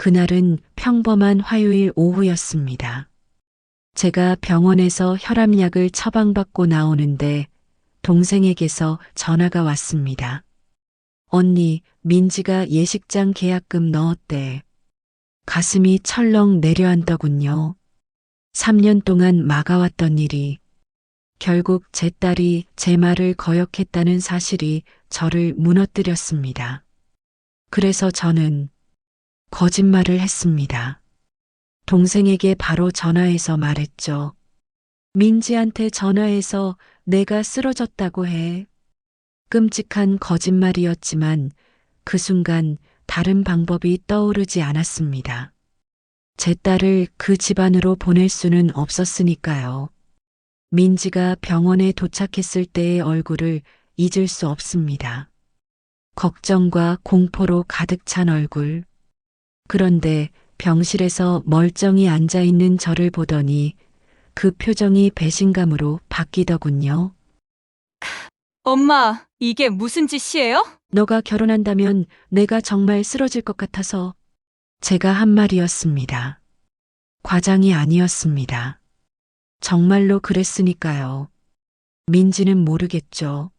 그날은 평범한 화요일 오후였습니다. 제가 병원에서 혈압약을 처방받고 나오는데 동생에게서 전화가 왔습니다. 언니, 민지가 예식장 계약금 넣었대. 가슴이 철렁 내려앉더군요. 3년 동안 막아왔던 일이 결국 제 딸이 제 말을 거역했다는 사실이 저를 무너뜨렸습니다. 그래서 저는 거짓말을 했습니다. 동생에게 바로 전화해서 말했죠. 민지한테 전화해서 내가 쓰러졌다고 해. 끔찍한 거짓말이었지만 그 순간 다른 방법이 떠오르지 않았습니다. 제 딸을 그 집안으로 보낼 수는 없었으니까요. 민지가 병원에 도착했을 때의 얼굴을 잊을 수 없습니다. 걱정과 공포로 가득 찬 얼굴. 그런데 병실에서 멀쩡히 앉아 있는 저를 보더니 그 표정이 배신감으로 바뀌더군요. 엄마, 이게 무슨 짓이에요? 너가 결혼한다면 내가 정말 쓰러질 것 같아서 제가 한 말이었습니다. 과장이 아니었습니다. 정말로 그랬으니까요. 민지는 모르겠죠.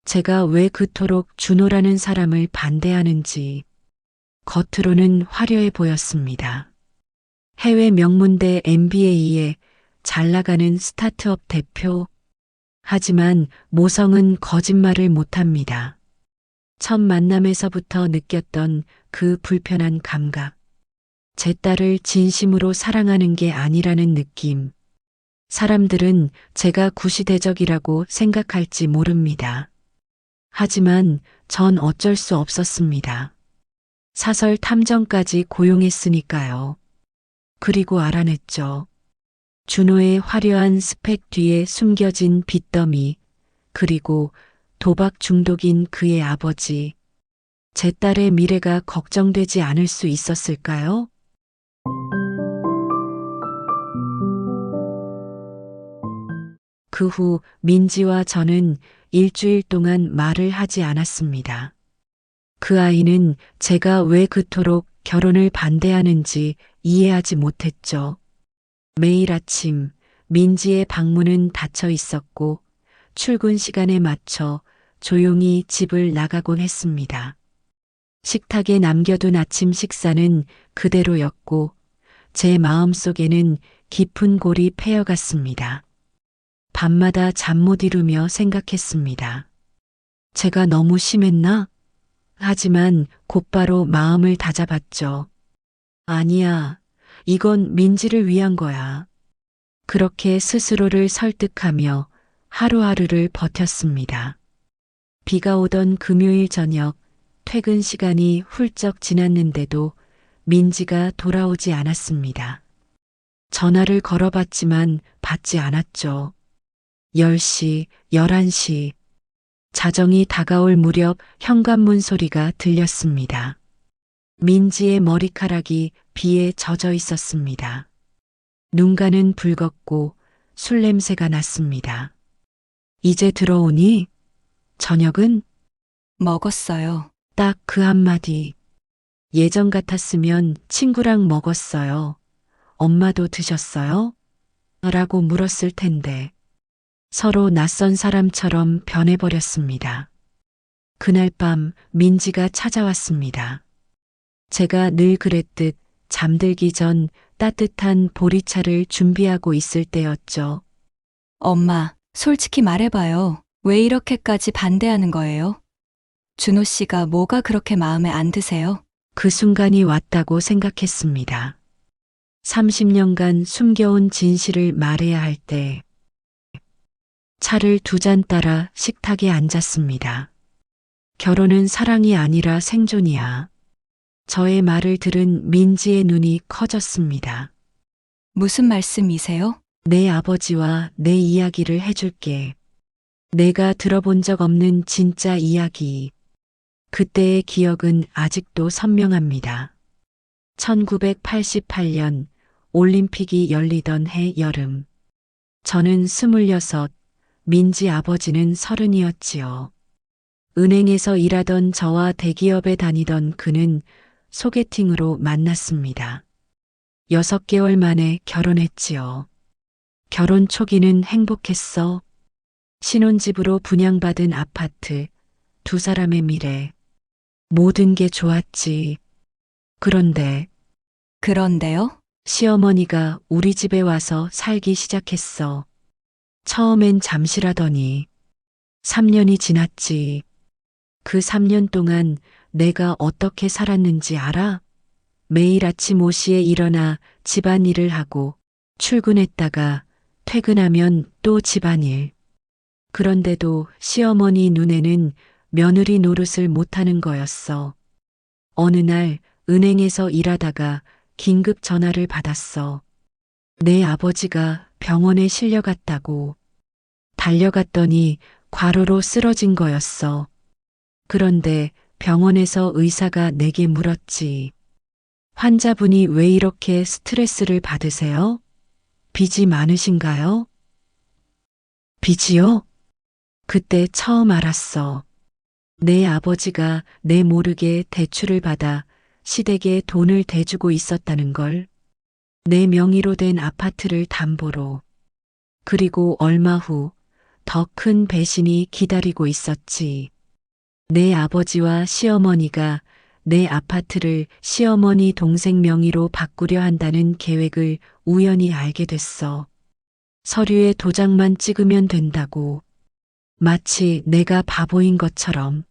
제가 왜 그토록 준호라는 사람을 반대하는지. 겉으로는 화려해 보였습니다. 해외 명문대 MBA에 잘 나가는 스타트업 대표. 하지만 모성은 거짓말을 못합니다. 첫 만남에서부터 느꼈던 그 불편한 감각. 제 딸을 진심으로 사랑하는 게 아니라는 느낌. 사람들은 제가 구시대적이라고 생각할지 모릅니다. 하지만 전 어쩔 수 없었습니다. 사설 탐정까지 고용했으니까요. 그리고 알아냈죠. 준호의 화려한 스펙 뒤에 숨겨진 빚더미, 그리고 도박 중독인 그의 아버지. 제 딸의 미래가 걱정되지 않을 수 있었을까요? 그 후 민지와 저는 일주일 동안 말을 하지 않았습니다. 그 아이는 제가 왜 그토록 결혼을 반대하는지 이해하지 못했죠. 매일 아침 민지의 방문은 닫혀 있었고 출근 시간에 맞춰 조용히 집을 나가곤 했습니다. 식탁에 남겨둔 아침 식사는 그대로였고 제 마음속에는 깊은 골이 패여갔습니다. 밤마다 잠 못 이루며 생각했습니다. 제가 너무 심했나? 하지만 곧바로 마음을 다잡았죠. 아니야, 이건 민지를 위한 거야. 그렇게 스스로를 설득하며 하루하루를 버텼습니다. 비가 오던 금요일 저녁, 퇴근 시간이 훌쩍 지났는데도 민지가 돌아오지 않았습니다. 전화를 걸어봤지만 받지 않았죠. 10시, 11시. 자정이 다가올 무렵 현관문 소리가 들렸습니다. 민지의 머리카락이 비에 젖어 있었습니다. 눈가는 붉었고 술 냄새가 났습니다. 이제 들어오니? 저녁은? 먹었어요. 딱 그 한마디. 예전 같았으면 친구랑 먹었어요. 엄마도 드셨어요? 라고 물었을 텐데 서로 낯선 사람처럼 변해버렸습니다. 그날 밤 민지가 찾아왔습니다. 제가 늘 그랬듯 잠들기 전 따뜻한 보리차를 준비하고 있을 때였죠. 엄마, 솔직히 말해봐요. 왜 이렇게까지 반대하는 거예요? 준호 씨가 뭐가 그렇게 마음에 안 드세요? 그 순간이 왔다고 생각했습니다. 30년간 숨겨온 진실을 말해야 할 때 차를 2잔 따라 식탁에 앉았습니다. 결혼은 사랑이 아니라 생존이야. 저의 말을 들은 민지의 눈이 커졌습니다. 무슨 말씀이세요? 내 아버지와 내 이야기를 해줄게. 내가 들어본 적 없는 진짜 이야기. 그때의 기억은 아직도 선명합니다. 1988년 올림픽이 열리던 해 여름. 저는 26, 민지 아버지는 30이었지요. 은행에서 일하던 저와 대기업에 다니던 그는 소개팅으로 만났습니다. 6개월 만에 결혼했지요. 결혼 초기는 행복했어. 신혼집으로 분양받은 아파트, 두 사람의 미래, 모든 게 좋았지. 그런데요? 시어머니가 우리 집에 와서 살기 시작했어. 처음엔 잠시라더니 3년이 지났지. 그 3년 동안 내가 어떻게 살았는지 알아? 매일 아침 5시에 일어나 집안일을 하고 출근했다가 퇴근하면 또 집안일. 그런데도 시어머니 눈에는 며느리 노릇을 못하는 거였어. 어느 날 은행에서 일하다가 긴급 전화를 받았어. 내 아버지가 병원에 실려갔다고. 달려갔더니 과로로 쓰러진 거였어. 그런데 병원에서 의사가 내게 물었지. 환자분이 왜 이렇게 스트레스를 받으세요? 빚이 많으신가요? 빚이요? 그때 처음 알았어. 내 아버지가 내 모르게 대출을 받아 시댁에 돈을 대주고 있었다는 걸. 내 명의로 된 아파트를 담보로. 그리고 얼마 후 더 큰 배신이 기다리고 있었지. 내 아버지와 시어머니가 내 아파트를 시어머니 동생 명의로 바꾸려 한다는 계획을 우연히 알게 됐어. 서류에 도장만 찍으면 된다고. 마치 내가 바보인 것처럼.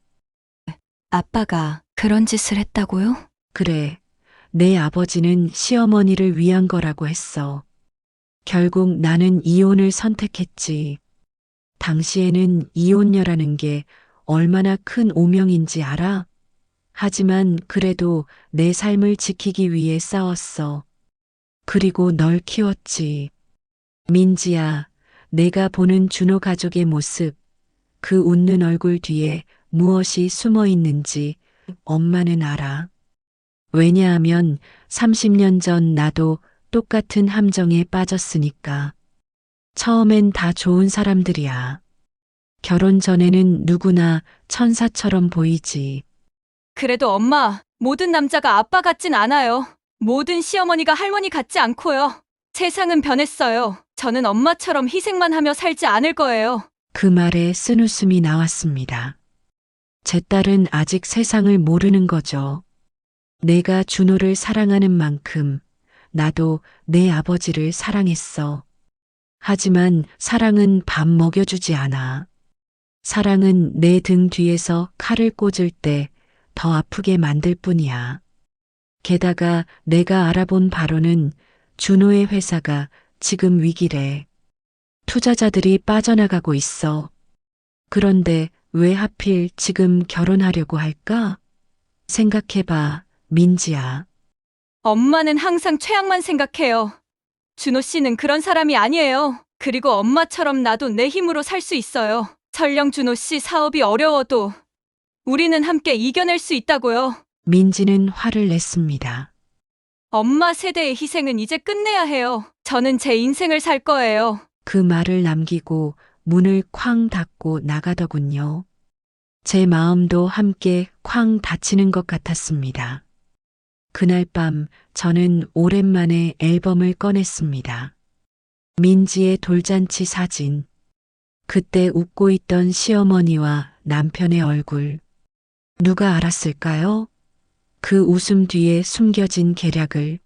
아빠가 그런 짓을 했다고요? 그래, 내 아버지는 시어머니를 위한 거라고 했어. 결국 나는 이혼을 선택했지. 당시에는 이혼녀라는 게 얼마나 큰 오명인지 알아? 하지만 그래도 내 삶을 지키기 위해 싸웠어. 그리고 널 키웠지. 민지야, 내가 보는 준호 가족의 모습, 그 웃는 얼굴 뒤에 무엇이 숨어 있는지 엄마는 알아. 왜냐하면 30년 전 나도 똑같은 함정에 빠졌으니까. 처음엔 다 좋은 사람들이야. 결혼 전에는 누구나 천사처럼 보이지. 그래도 엄마, 모든 남자가 아빠 같진 않아요. 모든 시어머니가 할머니 같지 않고요. 세상은 변했어요. 저는 엄마처럼 희생만 하며 살지 않을 거예요. 그 말에 쓴웃음이 나왔습니다. 제 딸은 아직 세상을 모르는 거죠. 내가 준호를 사랑하는 만큼 나도 내 아버지를 사랑했어. 하지만 사랑은 밥 먹여주지 않아. 사랑은 내 등 뒤에서 칼을 꽂을 때 더 아프게 만들 뿐이야. 게다가 내가 알아본 바로는 준호의 회사가 지금 위기래. 투자자들이 빠져나가고 있어. 그런데 왜 하필 지금 결혼하려고 할까? 생각해봐, 민지야. 엄마는 항상 최악만 생각해요. 준호 씨는 그런 사람이 아니에요. 그리고 엄마처럼 나도 내 힘으로 살 수 있어요. 설령 준호 씨 사업이 어려워도 우리는 함께 이겨낼 수 있다고요. 민지는 화를 냈습니다. 엄마 세대의 희생은 이제 끝내야 해요. 저는 제 인생을 살 거예요. 그 말을 남기고 문을 쾅 닫고 나가더군요. 제 마음도 함께 쾅 닫히는 것 같았습니다. 그날 밤 저는 오랜만에 앨범을 꺼냈습니다. 민지의 돌잔치 사진. 그때 웃고 있던 시어머니와 남편의 얼굴. 누가 알았을까요? 그 웃음 뒤에 숨겨진 계략을.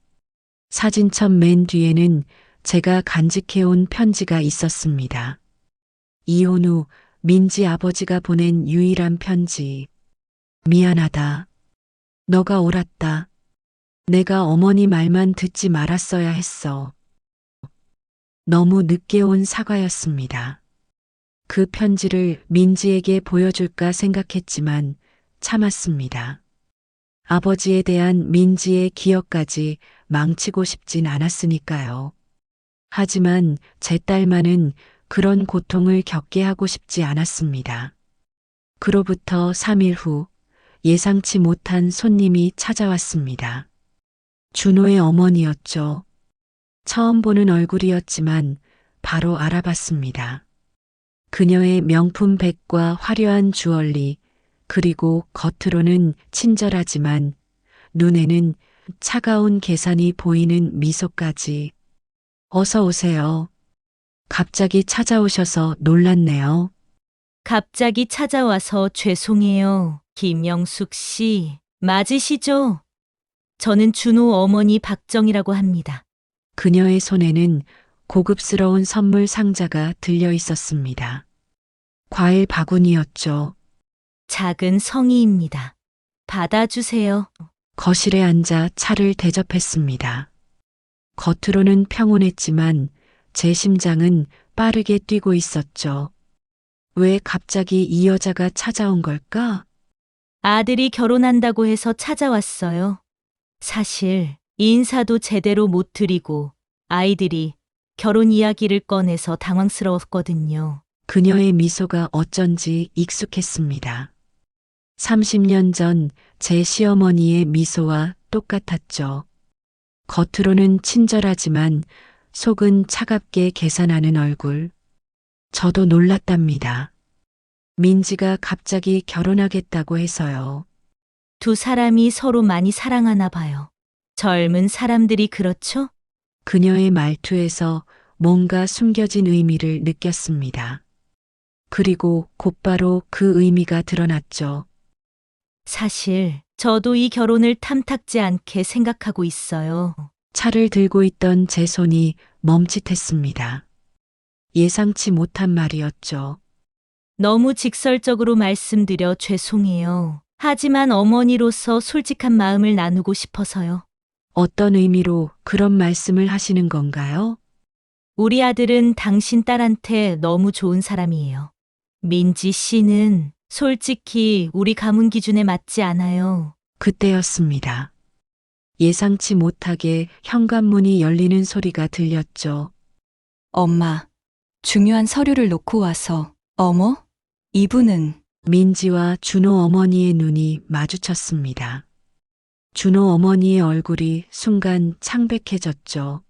사진첩 맨 뒤에는 제가 간직해온 편지가 있었습니다. 이혼 후 민지 아버지가 보낸 유일한 편지. 미안하다. 너가 옳았다. 내가 어머니 말만 듣지 말았어야 했어. 너무 늦게 온 사과였습니다. 그 편지를 민지에게 보여줄까 생각했지만 참았습니다. 아버지에 대한 민지의 기억까지 망치고 싶진 않았으니까요. 하지만 제 딸만은 그런 고통을 겪게 하고 싶지 않았습니다. 그로부터 3일 후 예상치 못한 손님이 찾아왔습니다. 준호의 어머니였죠. 처음 보는 얼굴이었지만 바로 알아봤습니다. 그녀의 명품 백과 화려한 주얼리, 그리고 겉으로는 친절하지만 눈에는 차가운 계산이 보이는 미소까지. 어서 오세요. 갑자기 찾아오셔서 놀랐네요. 갑자기 찾아와서 죄송해요. 김영숙 씨, 맞으시죠? 저는 준호 어머니 박정이라고 합니다. 그녀의 손에는 고급스러운 선물 상자가 들려 있었습니다. 과일 바구니였죠. 작은 성의입니다. 받아주세요. 거실에 앉아 차를 대접했습니다. 겉으로는 평온했지만 제 심장은 빠르게 뛰고 있었죠. 왜 갑자기 이 여자가 찾아온 걸까? 아들이 결혼한다고 해서 찾아왔어요. 사실 인사도 제대로 못 드리고 아이들이 결혼 이야기를 꺼내서 당황스러웠거든요. 그녀의 미소가 어쩐지 익숙했습니다. 30년 전 제 시어머니의 미소와 똑같았죠. 겉으로는 친절하지만 속은 차갑게 계산하는 얼굴. 저도 놀랐답니다. 민지가 갑자기 결혼하겠다고 해서요. 두 사람이 서로 많이 사랑하나 봐요. 젊은 사람들이 그렇죠? 그녀의 말투에서 뭔가 숨겨진 의미를 느꼈습니다. 그리고 곧바로 그 의미가 드러났죠. 사실 저도 이 결혼을 탐탁지 않게 생각하고 있어요. 차를 들고 있던 제 손이 멈칫했습니다. 예상치 못한 말이었죠. 너무 직설적으로 말씀드려 죄송해요. 하지만 어머니로서 솔직한 마음을 나누고 싶어서요. 어떤 의미로 그런 말씀을 하시는 건가요? 우리 아들은 당신 딸한테 너무 좋은 사람이에요. 민지 씨는 솔직히 우리 가문 기준에 맞지 않아요. 그때였습니다. 예상치 못하게 현관문이 열리는 소리가 들렸죠. 엄마, 중요한 서류를 놓고 와서. 어머? 이분은 민지와 준호 어머니의 눈이 마주쳤습니다. 준호 어머니의 얼굴이 순간 창백해졌죠.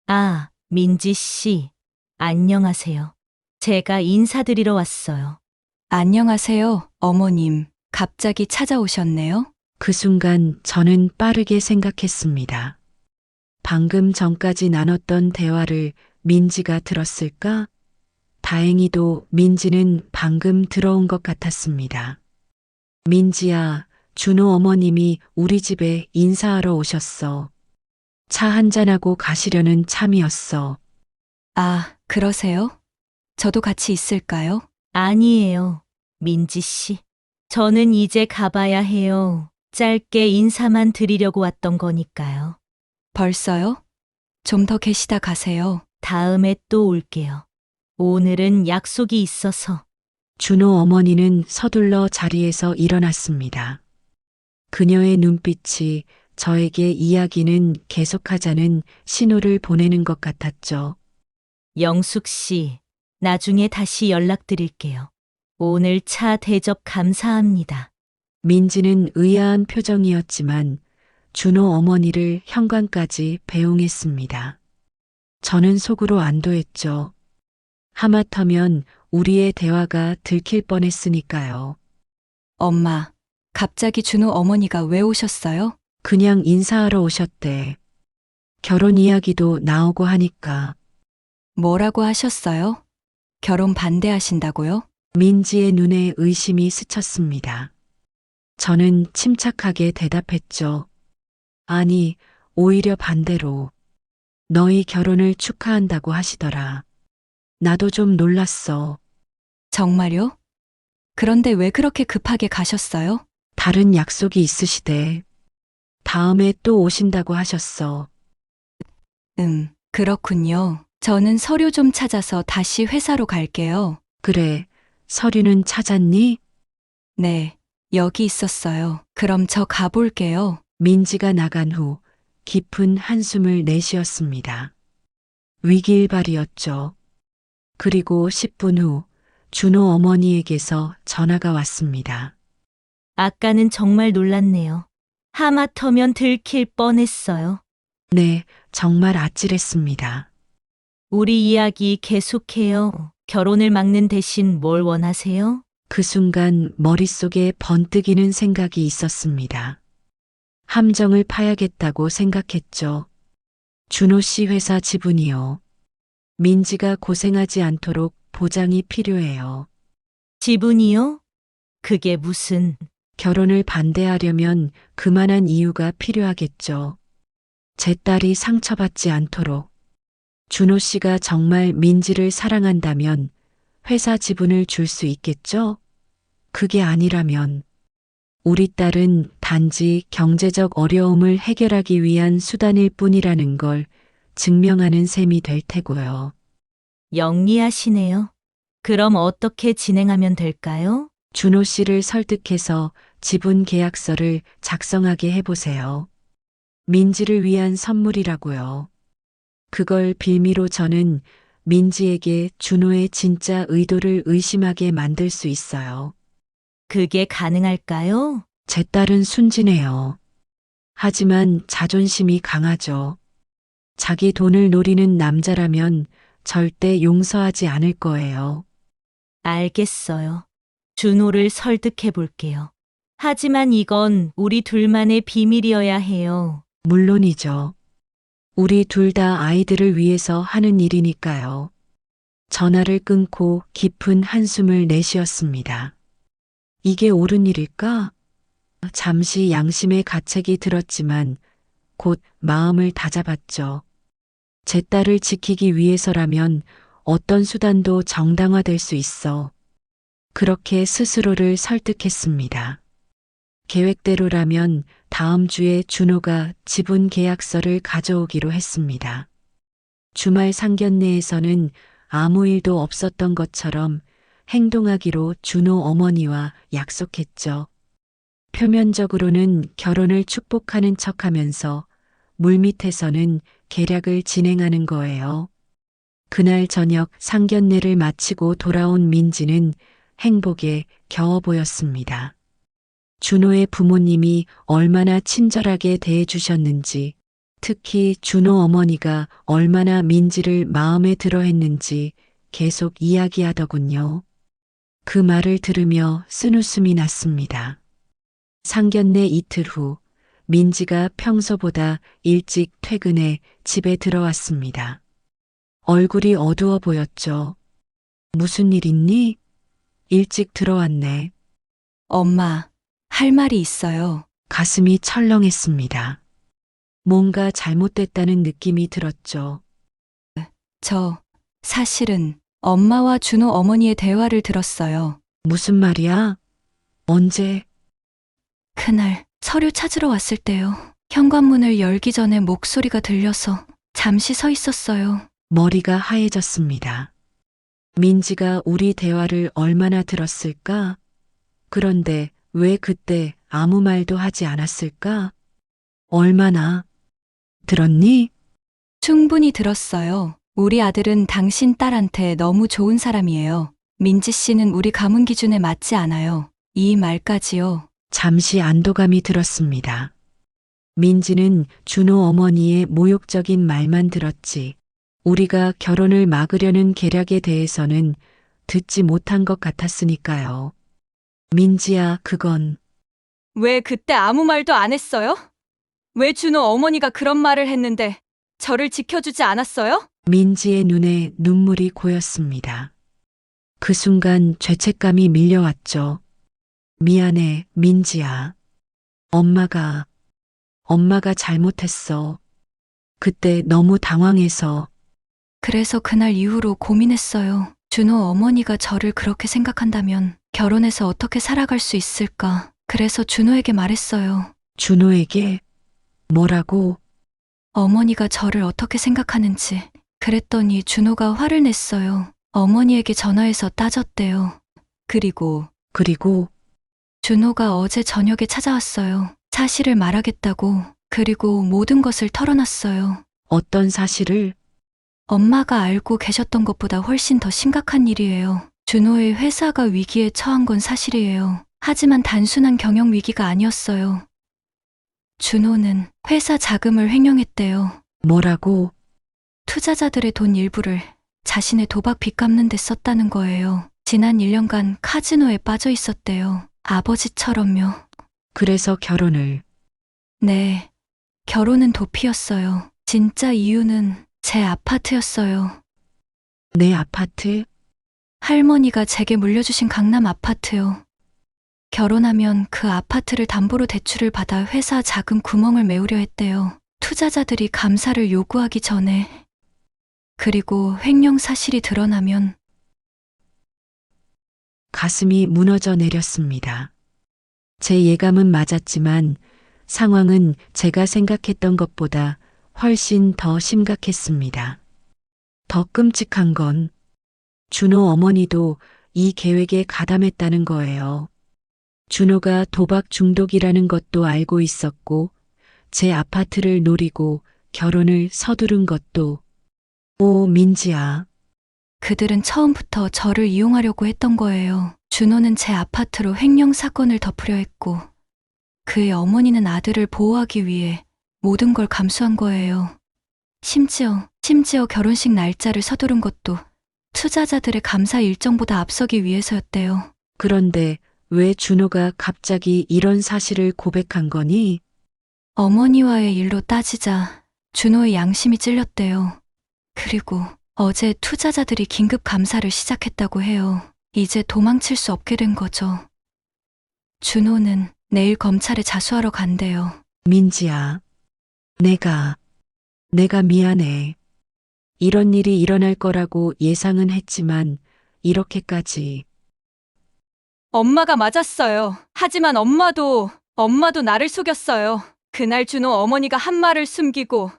아, 민지 씨. 안녕하세요. 제가 인사드리러 왔어요. 안녕하세요, 어머님. 갑자기 찾아오셨네요. 그 순간 저는 빠르게 생각했습니다. 방금 전까지 나눴던 대화를 민지가 들었을까? 다행히도 민지는 방금 들어온 것 같았습니다. 민지야, 준호 어머님이 우리 집에 인사하러 오셨어. 차 한잔하고 가시려는 참이었어. 아, 그러세요? 저도 같이 있을까요? 아니에요. 민지 씨. 저는 이제 가봐야 해요. 짧게 인사만 드리려고 왔던 거니까요. 벌써요? 좀 더 계시다 가세요. 다음에 또 올게요. 오늘은 약속이 있어서. 준호 어머니는 서둘러 자리에서 일어났습니다. 그녀의 눈빛이 저에게 이야기는 계속하자는 신호를 보내는 것 같았죠. 영숙 씨, 나중에 다시 연락드릴게요. 오늘 차 대접 감사합니다. 민지는 의아한 표정이었지만 준호 어머니를 현관까지 배웅했습니다. 저는 속으로 안도했죠. 하마터면 우리의 대화가 들킬 뻔했으니까요. 엄마, 갑자기 준호 어머니가 왜 오셨어요? 그냥 인사하러 오셨대. 결혼 이야기도 나오고 하니까. 뭐라고 하셨어요? 결혼 반대하신다고요? 민지의 눈에 의심이 스쳤습니다. 저는 침착하게 대답했죠. 아니, 오히려 반대로. 너희 결혼을 축하한다고 하시더라. 나도 좀 놀랐어. 정말요? 그런데 왜 그렇게 급하게 가셨어요? 다른 약속이 있으시대. 다음에 또 오신다고 하셨어. 그렇군요. 저는 서류 좀 찾아서 다시 회사로 갈게요. 그래, 서류는 찾았니? 네, 여기 있었어요. 그럼 저 가볼게요. 민지가 나간 후 깊은 한숨을 내쉬었습니다. 위기일발이었죠. 그리고 10분 후 준호 어머니에게서 전화가 왔습니다. 아까는 정말 놀랐네요. 하마터면 들킬 뻔했어요. 네, 정말 아찔했습니다. 우리 이야기 계속해요. 결혼을 막는 대신 뭘 원하세요? 그 순간 머릿속에 번뜩이는 생각이 있었습니다. 함정을 파야겠다고 생각했죠. 준호 씨 회사 지분이요. 민지가 고생하지 않도록 보장이 필요해요. 지분이요? 그게 무슨, 결혼을 반대하려면 그만한 이유가 필요하겠죠. 제 딸이 상처받지 않도록. 준호 씨가 정말 민지를 사랑한다면 회사 지분을 줄 수 있겠죠? 그게 아니라면 우리 딸은 단지 경제적 어려움을 해결하기 위한 수단일 뿐이라는 걸 증명하는 셈이 될 테고요. 영리하시네요. 그럼 어떻게 진행하면 될까요? 준호 씨를 설득해서 지분 계약서를 작성하게 해보세요. 민지를 위한 선물이라고요. 그걸 빌미로 저는 민지에게 준호의 진짜 의도를 의심하게 만들 수 있어요. 그게 가능할까요? 제 딸은 순진해요. 하지만 자존심이 강하죠. 자기 돈을 노리는 남자라면 절대 용서하지 않을 거예요. 알겠어요. 준호를 설득해 볼게요. 하지만 이건 우리 둘만의 비밀이어야 해요. 물론이죠. 우리 둘 다 아이들을 위해서 하는 일이니까요. 전화를 끊고 깊은 한숨을 내쉬었습니다. 이게 옳은 일일까? 잠시 양심의 가책이 들었지만 곧 마음을 다잡았죠. 제 딸을 지키기 위해서라면 어떤 수단도 정당화될 수 있어. 그렇게 스스로를 설득했습니다. 계획대로라면 다음 주에 준호가 지분 계약서를 가져오기로 했습니다. 주말 상견례에서는 아무 일도 없었던 것처럼 행동하기로 준호 어머니와 약속했죠. 표면적으로는 결혼을 축복하는 척하면서 물밑에서는 계략을 진행하는 거예요. 그날 저녁 상견례를 마치고 돌아온 민지는 행복에 겨워 보였습니다. 준호의 부모님이 얼마나 친절하게 대해주셨는지, 특히 준호 어머니가 얼마나 민지를 마음에 들어 했는지 계속 이야기하더군요. 그 말을 들으며 쓴웃음이 났습니다. 상견례 이틀 후, 민지가 평소보다 일찍 퇴근해 집에 들어왔습니다. 얼굴이 어두워 보였죠. 무슨 일 있니? 일찍 들어왔네. 엄마, 할 말이 있어요. 가슴이 철렁했습니다. 뭔가 잘못됐다는 느낌이 들었죠. 사실은 엄마와 준호 어머니의 대화를 들었어요. 무슨 말이야? 언제? 그날 서류 찾으러 왔을 때요. 현관문을 열기 전에 목소리가 들려서 잠시 서 있었어요. 머리가 하얘졌습니다. 민지가 우리 대화를 얼마나 들었을까? 그런데 왜 그때 아무 말도 하지 않았을까? 얼마나? 들었니? 충분히 들었어요. 우리 아들은 당신 딸한테 너무 좋은 사람이에요. 민지 씨는 우리 가문 기준에 맞지 않아요. 이 말까지요. 잠시 안도감이 들었습니다. 민지는 준호 어머니의 모욕적인 말만 들었지, 우리가 결혼을 막으려는 계략에 대해서는 듣지 못한 것 같았으니까요. 민지야, 그건 왜 그때 아무 말도 안 했어요? 왜 준호 어머니가 그런 말을 했는데 저를 지켜주지 않았어요? 민지의 눈에 눈물이 고였습니다. 그 순간 죄책감이 밀려왔죠. 미안해, 민지야. 엄마가 잘못했어. 그때 너무 당황해서. 그래서 그날 이후로 고민했어요. 준호 어머니가 저를 그렇게 생각한다면 결혼해서 어떻게 살아갈 수 있을까? 그래서 준호에게 말했어요. 준호에게? 뭐라고? 어머니가 저를 어떻게 생각하는지. 그랬더니 준호가 화를 냈어요. 어머니에게 전화해서 따졌대요. 그리고 준호가 어제 저녁에 찾아왔어요. 사실을 말하겠다고. 그리고 모든 것을 털어놨어요. 어떤 사실을? 엄마가 알고 계셨던 것보다 훨씬 더 심각한 일이에요. 준호의 회사가 위기에 처한 건 사실이에요. 하지만 단순한 경영 위기가 아니었어요. 준호는 회사 자금을 횡령했대요. 뭐라고? 투자자들의 돈 일부를 자신의 도박 빚 갚는 데 썼다는 거예요. 지난 1년간 카지노에 빠져 있었대요. 아버지처럼요. 그래서 결혼을. 네, 결혼은 도피였어요. 진짜 이유는 제 아파트였어요. 내 아파트? 할머니가 제게 물려주신 강남 아파트요. 결혼하면 그 아파트를 담보로 대출을 받아 회사 자금 구멍을 메우려 했대요. 투자자들이 감사를 요구하기 전에. 그리고 횡령 사실이 드러나면 가슴이 무너져 내렸습니다. 제 예감은 맞았지만 상황은 제가 생각했던 것보다 훨씬 더 심각했습니다. 더 끔찍한 건 준호 어머니도 이 계획에 가담했다는 거예요. 준호가 도박 중독이라는 것도 알고 있었고 제 아파트를 노리고 결혼을 서두른 것도. 오, 민지야. 그들은 처음부터 저를 이용하려고 했던 거예요. 준호는 제 아파트로 횡령 사건을 덮으려 했고 그의 어머니는 아들을 보호하기 위해 모든 걸 감수한 거예요. 심지어 결혼식 날짜를 서두른 것도 투자자들의 감사 일정보다 앞서기 위해서였대요. 그런데 왜 준호가 갑자기 이런 사실을 고백한 거니? 어머니와의 일로 따지자 준호의 양심이 찔렸대요. 그리고 어제 투자자들이 긴급 감사를 시작했다고 해요. 이제 도망칠 수 없게 된 거죠. 준호는 내일 검찰에 자수하러 간대요. 민지야. 내가 미안해. 이런 일이 일어날 거라고 예상은 했지만 이렇게까지. 엄마가 맞았어요. 하지만 엄마도 나를 속였어요. 그날 준호 어머니가 한 말을 숨기고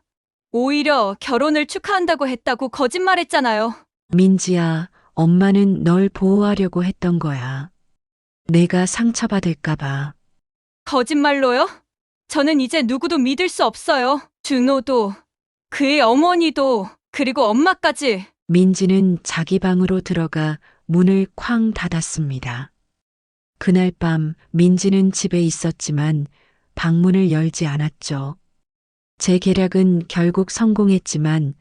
오히려 결혼을 축하한다고 했다고 거짓말했잖아요. 민지야, 엄마는 널 보호하려고 했던 거야. 내가 상처받을까봐. 거짓말로요? 저는 이제 누구도 믿을 수 없어요. 준호도, 그의 어머니도, 그리고 엄마까지. 민지는 자기 방으로 들어가 문을 쾅 닫았습니다. 그날 밤 민지는 집에 있었지만 방문을 열지 않았죠. 제 계략은 결국 성공했지만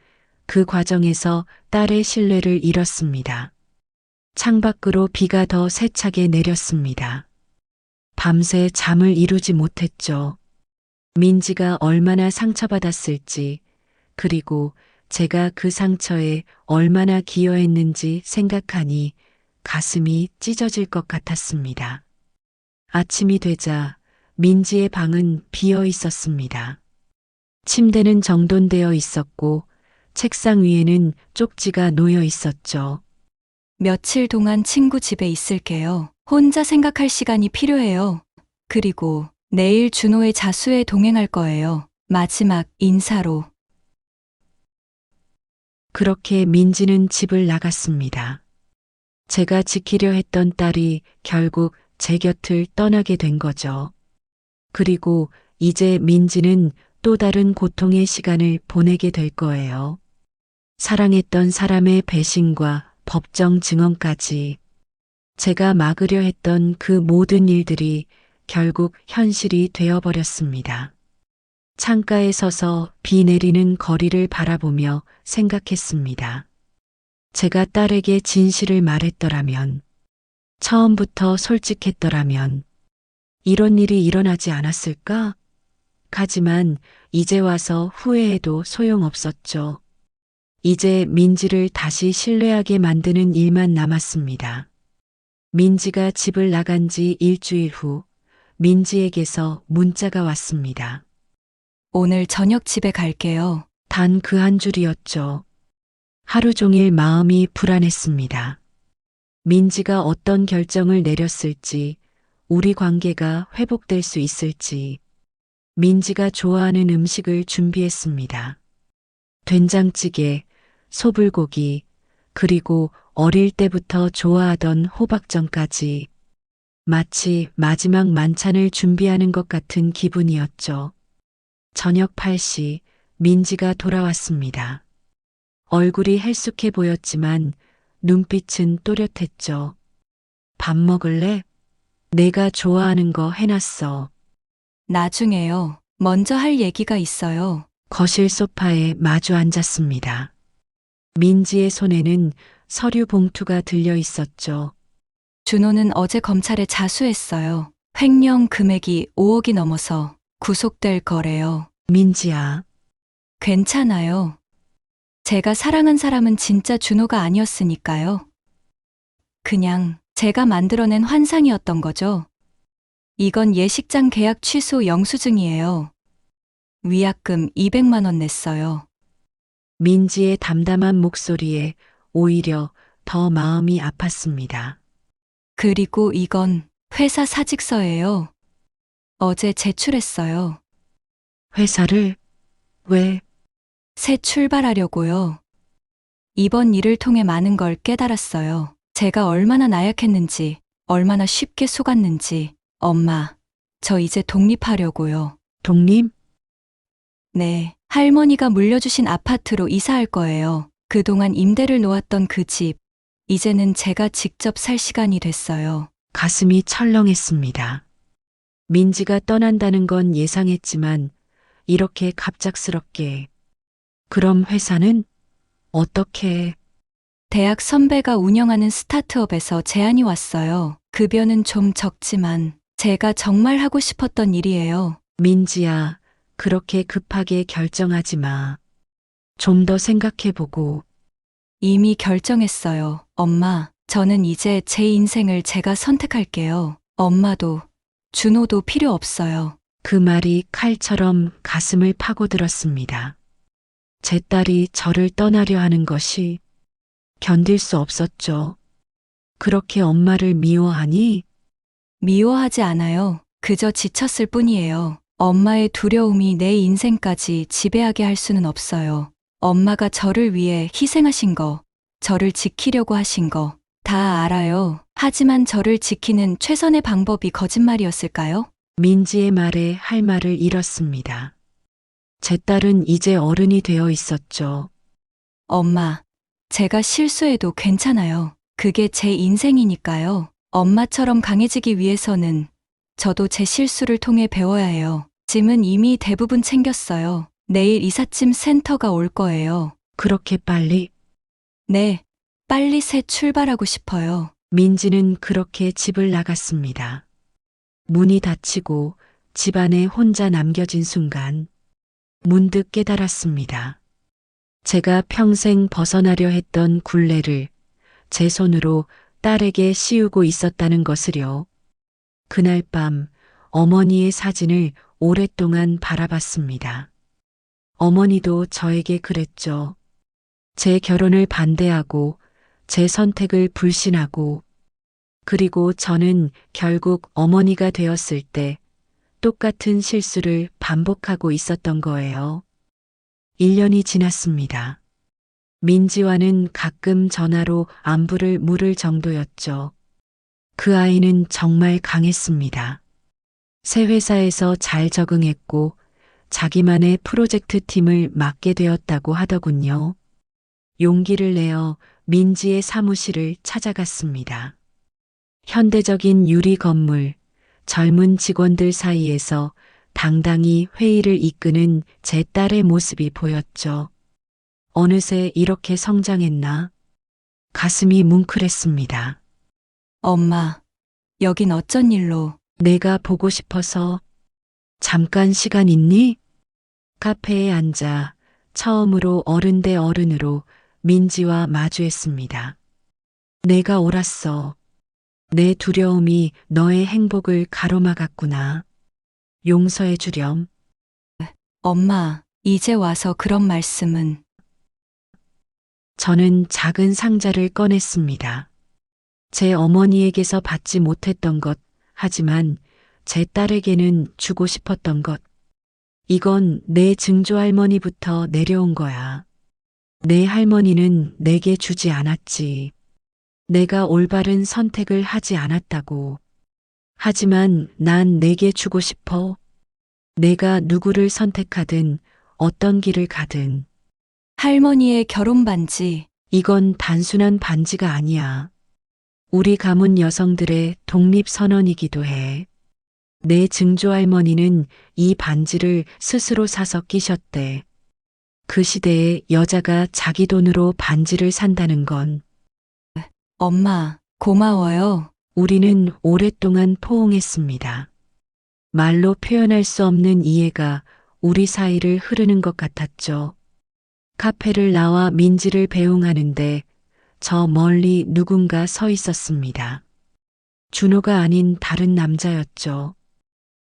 그 과정에서 딸의 신뢰를 잃었습니다. 창밖으로 비가 더 세차게 내렸습니다. 밤새 잠을 이루지 못했죠. 민지가 얼마나 상처받았을지, 그리고 제가 그 상처에 얼마나 기여했는지 생각하니 가슴이 찢어질 것 같았습니다. 아침이 되자 민지의 방은 비어 있었습니다. 침대는 정돈되어 있었고 책상 위에는 쪽지가 놓여 있었죠. 며칠 동안 친구 집에 있을게요. 혼자 생각할 시간이 필요해요. 그리고 내일 준호의 자수에 동행할 거예요. 마지막 인사로. 그렇게 민지는 집을 나갔습니다. 제가 지키려 했던 딸이 결국 제 곁을 떠나게 된 거죠. 그리고 이제 민지는 또 다른 고통의 시간을 보내게 될 거예요. 사랑했던 사람의 배신과 법정 증언까지. 제가 막으려 했던 그 모든 일들이 결국 현실이 되어버렸습니다. 창가에 서서 비 내리는 거리를 바라보며 생각했습니다. 제가 딸에게 진실을 말했더라면, 처음부터 솔직했더라면, 이런 일이 일어나지 않았을까? 하지만 이제 와서 후회해도 소용없었죠. 이제 민지를 다시 신뢰하게 만드는 일만 남았습니다. 민지가 집을 나간 지 일주일 후 민지에게서 문자가 왔습니다. 오늘 저녁 집에 갈게요. 단 그 한 줄이었죠. 하루 종일 마음이 불안했습니다. 민지가 어떤 결정을 내렸을지, 우리 관계가 회복될 수 있을지. 민지가 좋아하는 음식을 준비했습니다. 된장찌개, 소불고기, 그리고 어릴 때부터 좋아하던 호박전까지. 마치 마지막 만찬을 준비하는 것 같은 기분이었죠. 저녁 8시 민지가 돌아왔습니다. 얼굴이 헬쑥해 보였지만 눈빛은 또렷했죠. 밥 먹을래? 내가 좋아하는 거 해놨어. 나중에요. 먼저 할 얘기가 있어요. 거실 소파에 마주 앉았습니다. 민지의 손에는 서류 봉투가 들려 있었죠. 준호는 어제 검찰에 자수했어요. 횡령 금액이 5억이 넘어서 구속될 거래요. 민지야, 괜찮아요. 제가 사랑한 사람은 진짜 준호가 아니었으니까요. 그냥 제가 만들어낸 환상이었던 거죠. 이건 예식장 계약 취소 영수증이에요. 위약금 200만 원 냈어요. 민지의 담담한 목소리에 오히려 더 마음이 아팠습니다. 그리고 이건 회사 사직서예요. 어제 제출했어요. 회사를 왜? 새 출발하려고요. 이번 일을 통해 많은 걸 깨달았어요. 제가 얼마나 나약했는지, 얼마나 쉽게 속았는지. 엄마, 저 이제 독립하려고요. 독립? 네, 할머니가 물려주신 아파트로 이사할 거예요. 그동안 임대를 놓았던 그 집, 이제는 제가 직접 살 시간이 됐어요. 가슴이 철렁했습니다. 민지가 떠난다는 건 예상했지만 이렇게 갑작스럽게. 그럼 회사는 어떻게? 대학 선배가 운영하는 스타트업에서 제안이 왔어요. 급여는 좀 적지만 제가 정말 하고 싶었던 일이에요. 민지야, 그렇게 급하게 결정하지 마. 좀 더 생각해보고. 이미 결정했어요. 엄마, 저는 이제 제 인생을 제가 선택할게요. 엄마도, 준호도 필요 없어요. 그 말이 칼처럼 가슴을 파고들었습니다. 제 딸이 저를 떠나려 하는 것이 견딜 수 없었죠. 그렇게 엄마를 미워하니? 미워하지 않아요. 그저 지쳤을 뿐이에요. 엄마의 두려움이 내 인생까지 지배하게 할 수는 없어요. 엄마가 저를 위해 희생하신 거, 저를 지키려고 하신 거, 다 알아요. 하지만 저를 지키는 최선의 방법이 거짓말이었을까요? 민지의 말에 할 말을 잃었습니다. 제 딸은 이제 어른이 되어 있었죠. 엄마, 제가 실수해도 괜찮아요. 그게 제 인생이니까요. 엄마처럼 강해지기 위해서는 저도 제 실수를 통해 배워야 해요. 짐은 이미 대부분 챙겼어요. 내일 이삿짐 센터가 올 거예요. 그렇게 빨리? 네, 빨리 새 출발하고 싶어요. 민지는 그렇게 집을 나갔습니다. 문이 닫히고 집안에 혼자 남겨진 순간 문득 깨달았습니다. 제가 평생 벗어나려 했던 굴레를 제 손으로 딸에게 씌우고 있었다는 것을요. 그날 밤 어머니의 사진을 오랫동안 바라봤습니다. 어머니도 저에게 그랬죠. 제 결혼을 반대하고 제 선택을 불신하고 그리고 저는 결국 어머니가 되었을 때 똑같은 실수를 반복하고 있었던 거예요. 1년이 지났습니다. 민지와는 가끔 전화로 안부를 물을 정도였죠. 그 아이는 정말 강했습니다. 새 회사에서 잘 적응했고 자기만의 프로젝트 팀을 맡게 되었다고 하더군요. 용기를 내어 민지의 사무실을 찾아갔습니다. 현대적인 유리 건물, 젊은 직원들 사이에서 당당히 회의를 이끄는 제 딸의 모습이 보였죠. 어느새 이렇게 성장했나? 가슴이 뭉클했습니다. 엄마, 여긴 어쩐 일로? 내가 보고 싶어서. 잠깐 시간 있니? 카페에 앉아 처음으로 어른 대 어른으로 민지와 마주했습니다. 내가 옳았어. 내 두려움이 너의 행복을 가로막았구나. 용서해 주렴. 엄마, 이제 와서 그런 말씀은. 저는 작은 상자를 꺼냈습니다. 제 어머니에게서 받지 못했던 것, 하지만 제 딸에게는 주고 싶었던 것. 이건 내 증조할머니부터 내려온 거야. 내 할머니는 내게 주지 않았지. 내가 올바른 선택을 하지 않았다고. 하지만 난 내게 주고 싶어. 내가 누구를 선택하든 어떤 길을 가든. 할머니의 결혼 반지. 이건 단순한 반지가 아니야. 우리 가문 여성들의 독립 선언이기도 해. 내 증조할머니는 이 반지를 스스로 사서 끼셨대. 그 시대에 여자가 자기 돈으로 반지를 산다는 건 엄마, 고마워요. 우리는 오랫동안 포옹했습니다. 말로 표현할 수 없는 이해가 우리 사이를 흐르는 것 같았죠. 카페를 나와 민지를 배웅하는데 저 멀리 누군가 서 있었습니다. 준호가 아닌 다른 남자였죠.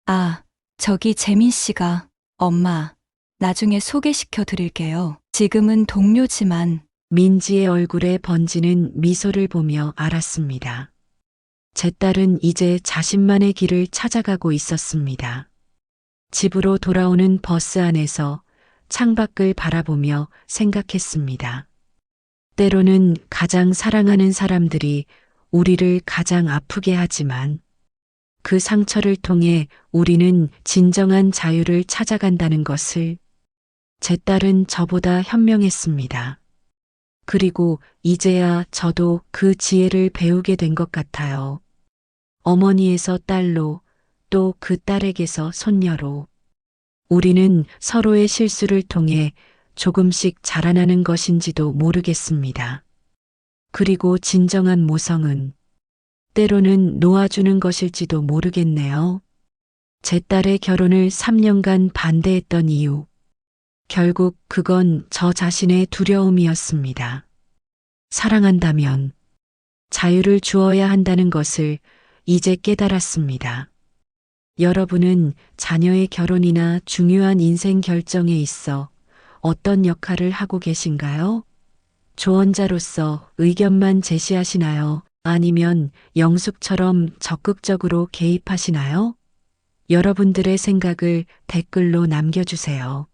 아, 저기 재민 씨가 엄마, 나중에 소개시켜 드릴게요. 지금은 동료지만 민지의 얼굴에 번지는 미소를 보며 알았습니다. 제 딸은 이제 자신만의 길을 찾아가고 있었습니다. 집으로 돌아오는 버스 안에서 창밖을 바라보며 생각했습니다. 때로는 가장 사랑하는 사람들이 우리를 가장 아프게 하지만 그 상처를 통해 우리는 진정한 자유를 찾아간다는 것을 제 딸은 저보다 현명했습니다. 그리고 이제야 저도 그 지혜를 배우게 된 것 같아요. 어머니에서 딸로 또 그 딸에게서 손녀로 우리는 서로의 실수를 통해 조금씩 자라나는 것인지도 모르겠습니다. 그리고 진정한 모성은 때로는 놓아주는 것일지도 모르겠네요. 제 딸의 결혼을 3년간 반대했던 이유. 결국 그건 저 자신의 두려움이었습니다. 사랑한다면 자유를 주어야 한다는 것을 이제 깨달았습니다. 여러분은 자녀의 결혼이나 중요한 인생 결정에 있어 어떤 역할을 하고 계신가요? 조언자로서 의견만 제시하시나요? 아니면 영숙처럼 적극적으로 개입하시나요? 여러분들의 생각을 댓글로 남겨주세요.